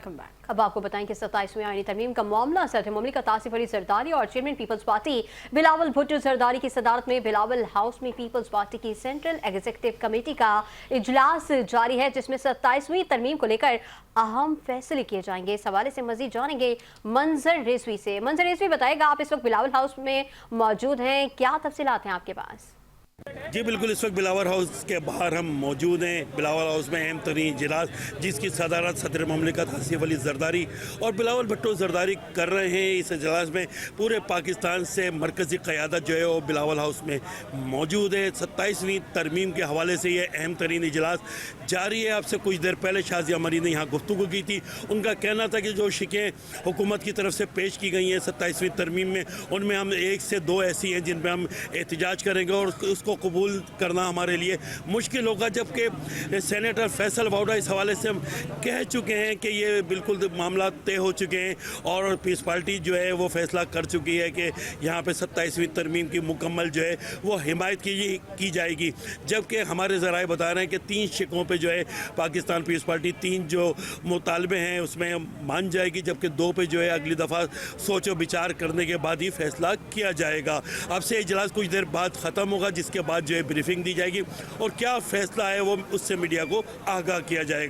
Welcome back. अब आपको बताएं कि 27वीं आईनी तरमीम का मामला सदर मुमलिकत आसिफ अली जरदारी और चेयरमैन पीपल्स पार्टी बिलावल भुट्टो जरदारी की सदारत में बिलावल हाउस में पीपल्स पार्टी की सेंट्रल एग्जीक्यूटिव कमेटी का इजलास जारी है, जिसमें 27वीं तरमीम को लेकर अहम फैसले किए जाएंगे। इस हवाले से मजीद जानेंगे मंजर रिजवी से। मंजर रिजवी, बताएगा, आप इस वक्त बिलावल हाउस में मौजूद हैं, क्या तफसीलात हैं आपके पास? जी बिल्कुल, इस वक्त बिलावल हाउस के बाहर हम मौजूद हैं। बिलावल हाउस में अहम तरीन इजलास जिसकी सदारत सदर मुमलिकत आसिफ अली जरदारी और बिलावल भुट्टो जरदारी कर रहे हैं। इस इजलास में पूरे पाकिस्तान से मरकज़ी क़यादत जो है वो बिलावल हाउस में मौजूद है। 27वीं तरमीम के हवाले से ये अहम तरीन इजलास जारी है। आपसे कुछ देर पहले शाज़िया मरी ने यहाँ गुफ्तगू की थी। उनका कहना था कि जो शिकें हुकूमत की तरफ से पेश की गई हैं 27वीं तरमीम में, उनमें हम 1 से 2 ऐसी हैं जिन पर हम एहतजाज करेंगे और उसको कबूल करना हमारे लिए मुश्किल होगा। जबकि सेनेटर फैसल वाउडा इस हवाले से हम कह चुके हैं कि ये बिल्कुल मामला तय हो चुके हैं और पीस पार्टी जो है वो फैसला कर चुकी है कि यहाँ पे 27वीं तरमीम की मुकम्मल जो है वो हिमायत की जाएगी। जबकि हमारे ज़राए बता रहे हैं कि 3 शिकों पे जो है पाकिस्तान पीस पार्टी 3 जो मुतालबे हैं उसमें मान जाएगी, जबकि 2 पे जो है अगली दफ़ा सोचो विचार करने के बाद ही फैसला किया जाएगा। अब से इजलास कुछ देर बाद ख़त्म होगा, जिसके बाद जो है ब्रीफिंग दी जाएगी और क्या फैसला है वो उससे मीडिया को आगाह किया जाएगा।